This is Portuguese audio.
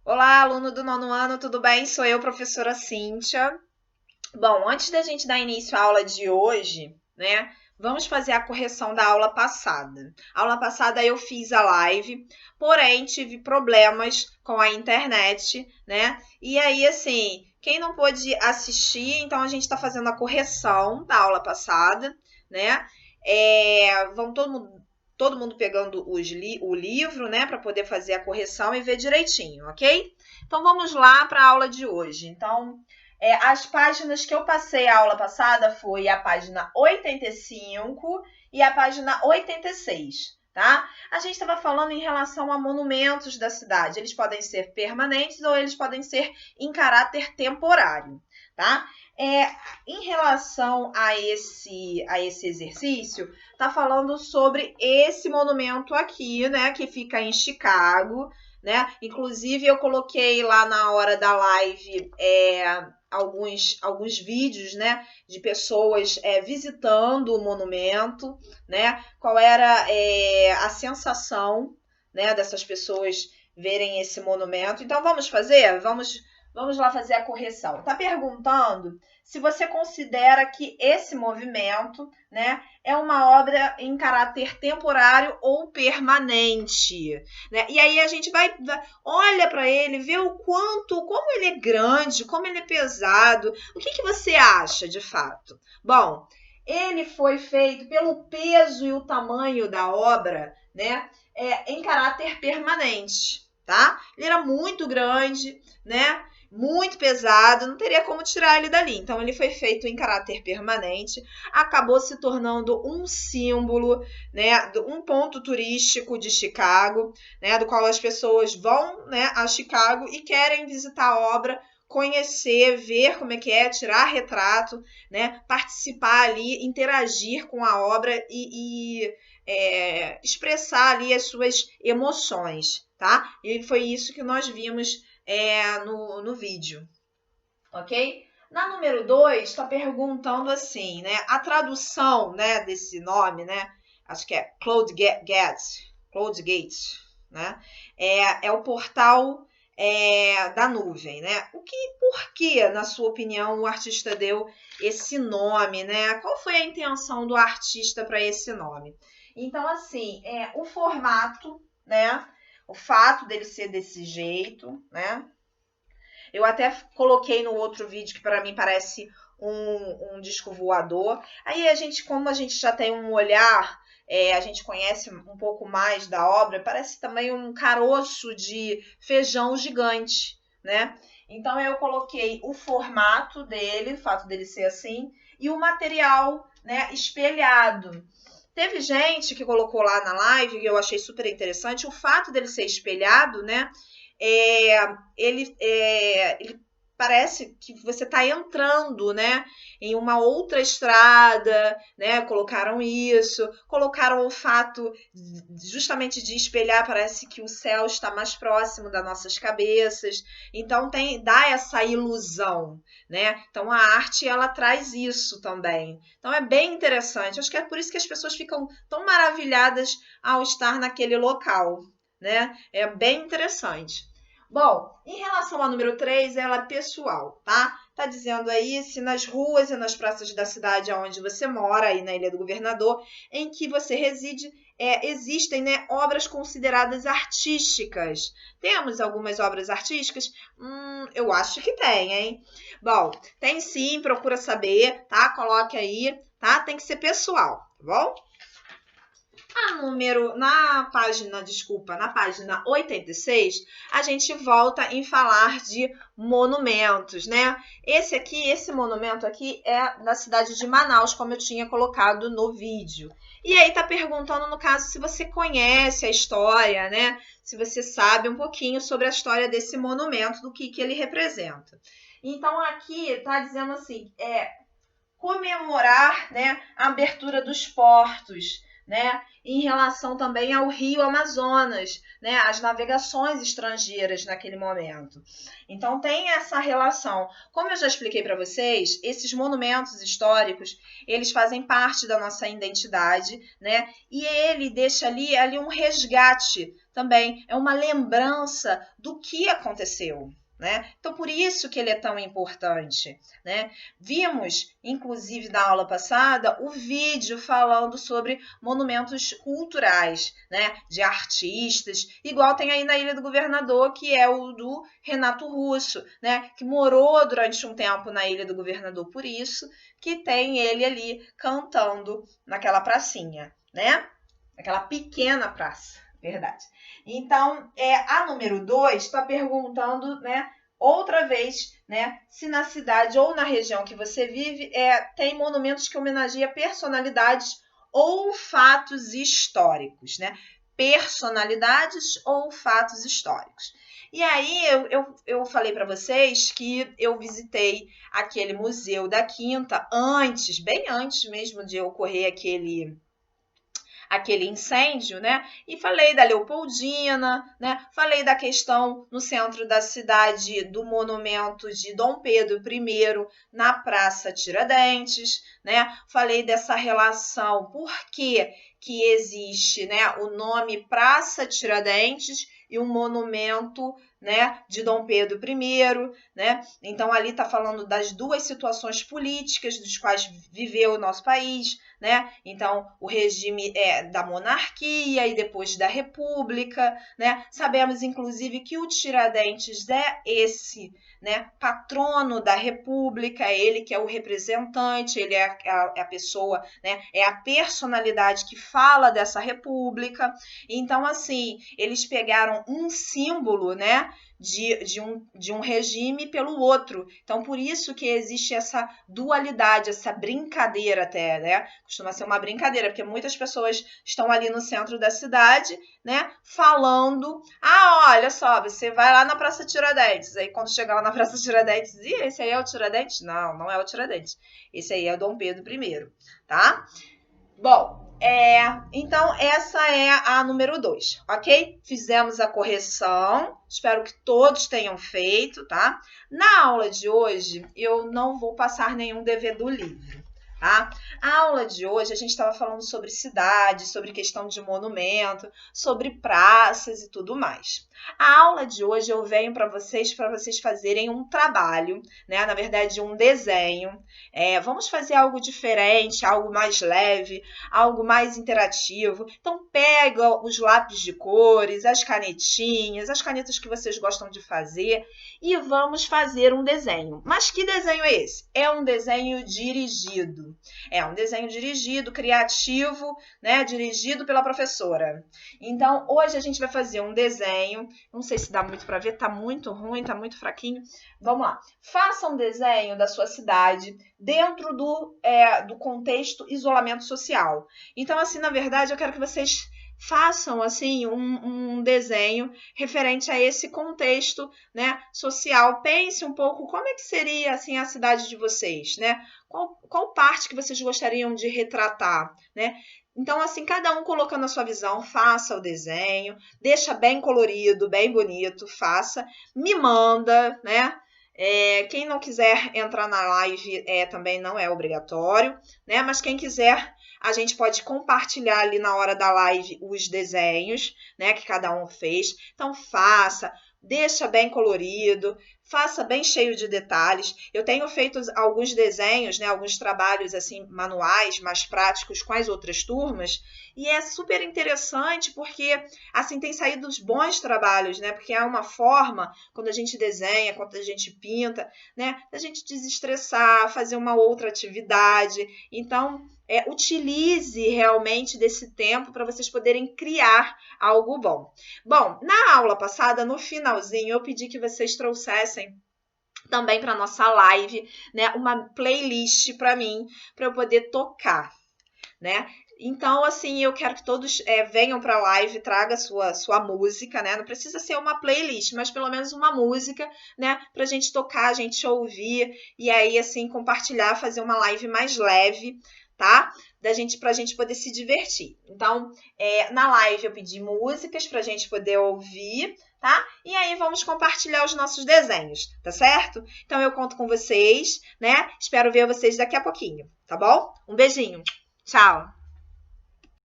Olá, aluno do nono ano, tudo bem? Sou eu, professora Cíntia. Bom, antes da gente dar início à aula de hoje, né, vamos fazer a correção da aula passada. A aula passada eu fiz a live, porém tive problemas com a internet, né? E aí, assim, quem não pôde assistir, então a gente está fazendo a correção da aula passada, né? Vão todo mundo pegando o livro, né, para poder fazer a correção e ver direitinho, ok? Então vamos lá para a aula de hoje. Então, as páginas que eu passei a aula passada foi a página 85 e a página 86, tá? A gente estava falando em relação a monumentos da cidade. Eles podem ser permanentes ou eles podem ser em caráter temporário, tá? Em relação a esse exercício, tá falando sobre esse monumento aqui, né, que fica em Chicago, né? Inclusive eu coloquei lá na hora da live alguns vídeos, né, de pessoas visitando o monumento, né? Qual era a sensação, né, dessas pessoas verem esse monumento. Então vamos fazer? Vamos lá fazer a correção. Tá perguntando se você considera que esse movimento, né, é uma obra em caráter temporário ou permanente, né? E aí a gente olha para ele, vê o quanto, como ele é grande, como ele é pesado. O que você acha, de fato? Bom, ele foi feito pelo peso e o tamanho da obra, né, em caráter permanente, tá? Ele era muito grande, né? Muito pesado, não teria como tirar ele dali. Então, ele foi feito em caráter permanente, acabou se tornando um símbolo, né, um ponto turístico de Chicago, né, do qual as pessoas vão, né, a Chicago e querem visitar a obra, conhecer, ver como é que é, tirar retrato, né, participar ali, interagir com a obra e expressar ali as suas emoções, tá? E foi isso que nós vimos no vídeo, ok? Na número 2, está perguntando assim, né? A tradução, né, desse nome, né? Acho que é Cloud Gate, né? É o portal da nuvem, né? Por que, na sua opinião, o artista deu esse nome, né? Qual foi a intenção do artista para esse nome? Então, assim, o formato, né? O fato dele ser desse jeito, né? Eu até coloquei no outro vídeo que para mim parece um disco voador. Aí como a gente já tem um olhar, a gente conhece um pouco mais da obra, parece também um caroço de feijão gigante, né? Então eu coloquei o formato dele, o fato dele ser assim, e o material, né, espelhado. Teve gente que colocou lá na live, que eu achei super interessante, o fato dele ser espelhado, né? Ele parece que você está entrando, né, em uma outra estrada, né? Colocaram isso, colocaram o fato justamente de espelhar, parece que o céu está mais próximo das nossas cabeças. Então dá essa ilusão, né? Então a arte ela traz isso também. Então é bem interessante. Acho que é por isso que as pessoas ficam tão maravilhadas ao estar naquele local, né? É bem interessante. Bom, em relação ao número 3, ela é pessoal, tá? Tá dizendo aí se nas ruas e nas praças da cidade onde você mora, aí na Ilha do Governador, em que você reside, existem, né, obras consideradas artísticas. Temos algumas obras artísticas? Eu acho que tem, hein? Bom, tem sim, procura saber, tá? Coloque aí, tá? Tem que ser pessoal, tá bom? Na página 86, a gente volta em falar de monumentos, né? Esse monumento aqui é da cidade de Manaus, como eu tinha colocado no vídeo. E aí tá perguntando, no caso, se você conhece a história, né? Se você sabe um pouquinho sobre a história desse monumento, do que ele representa. Então, aqui tá dizendo assim, comemorar, né, a abertura dos portos, né, em relação também ao Rio Amazonas, né, as navegações estrangeiras naquele momento. Então tem essa relação. Como eu já expliquei para vocês, esses monumentos históricos, eles fazem parte da nossa identidade, né, e ele deixa ali um resgate também, é uma lembrança do que aconteceu. Né? Então, por isso que ele é tão importante. Né? Vimos, inclusive, na aula passada, o vídeo falando sobre monumentos culturais, né? De artistas, igual tem aí na Ilha do Governador, que é o do Renato Russo, né? Que morou durante um tempo na Ilha do Governador, por isso que tem ele ali cantando naquela pracinha, né? Aquela pequena praça. Verdade. Então, a número 2 está perguntando, né, outra vez, né, se na cidade ou na região que você vive tem monumentos que homenageiam personalidades ou fatos históricos, né? Personalidades ou fatos históricos. E aí eu falei para vocês que eu visitei aquele museu da Quinta antes, bem antes mesmo de ocorrer aquele incêndio, né? E falei da Leopoldina, né? Falei da questão no centro da cidade do monumento de Dom Pedro I na Praça Tiradentes, né? Falei dessa relação, por que existe, né, o nome Praça Tiradentes e um monumento, né, de Dom Pedro I, né? Então ali está falando das duas situações políticas dos quais viveu o nosso país, né? Então o regime da monarquia e depois da república, né? Sabemos inclusive que o Tiradentes é esse, né, patrono da república, ele que é o representante, ele é a pessoa, né, é a personalidade que fala dessa república. Então assim, eles pegaram um símbolo, né, de um regime pelo outro. Então, por isso que existe essa dualidade, essa brincadeira até, né? Costuma ser uma brincadeira, porque muitas pessoas estão ali no centro da cidade, né? Falando, olha só, você vai lá na Praça Tiradentes. Aí, quando chegar lá na Praça Tiradentes, esse aí é o Tiradentes? Não, não é o Tiradentes. Esse aí é o Dom Pedro I, tá? Bom, então essa é a número 2, ok? Fizemos a correção, espero que todos tenham feito, tá? Na aula de hoje, eu não vou passar nenhum dever do livro, tá? A aula de hoje, a gente estava falando sobre cidade, sobre questão de monumento, sobre praças e tudo mais. A aula de hoje eu venho para vocês fazerem um trabalho, né? Na verdade, um desenho. Vamos fazer algo diferente, algo mais leve, algo mais interativo. Então, pega os lápis de cores, as canetinhas, as canetas que vocês gostam de fazer e vamos fazer um desenho. Mas que desenho é esse? É um desenho dirigido. É um desenho dirigido, criativo, né? Dirigido pela professora. Então, hoje a gente vai fazer um desenho. Não sei se dá muito para ver, tá muito ruim, tá muito fraquinho. Vamos lá. Faça um desenho da sua cidade dentro do contexto isolamento social. Então, assim, na verdade, eu quero que vocês façam assim um desenho referente a esse contexto, né, social. Pense um pouco como é que seria assim a cidade de vocês, né? Qual parte que vocês gostariam de retratar, né? Então, assim, cada um colocando a sua visão, faça o desenho, deixa bem colorido, bem bonito, faça, me manda, né? Quem não quiser entrar na live também não é obrigatório, né? Mas quem quiser, a gente pode compartilhar ali na hora da live os desenhos, né? Que cada um fez. Então, faça, deixa bem colorido, faça bem cheio de detalhes. Eu tenho feito alguns desenhos, né, alguns trabalhos assim manuais, mais práticos com as outras turmas, e é super interessante porque assim tem saído os bons trabalhos, né? Porque é uma forma, quando a gente desenha, quando a gente pinta, né, da gente desestressar, fazer uma outra atividade. Então, utilize realmente desse tempo para vocês poderem criar algo bom. Bom, na aula passada, no finalzinho, eu pedi que vocês trouxessem também para nossa live, né, uma playlist para mim, para eu poder tocar, né? Então, assim, eu quero que todos venham para a live, traga sua música, né? Não precisa ser uma playlist, mas pelo menos uma música, né? Para a gente tocar, a gente ouvir e aí, assim, compartilhar, fazer uma live mais leve, tá? pra gente poder se divertir. Então, na live eu pedi músicas pra gente poder ouvir, tá? E aí vamos compartilhar os nossos desenhos, tá certo? Então eu conto com vocês, né? Espero ver vocês daqui a pouquinho, tá bom? Um beijinho. Tchau!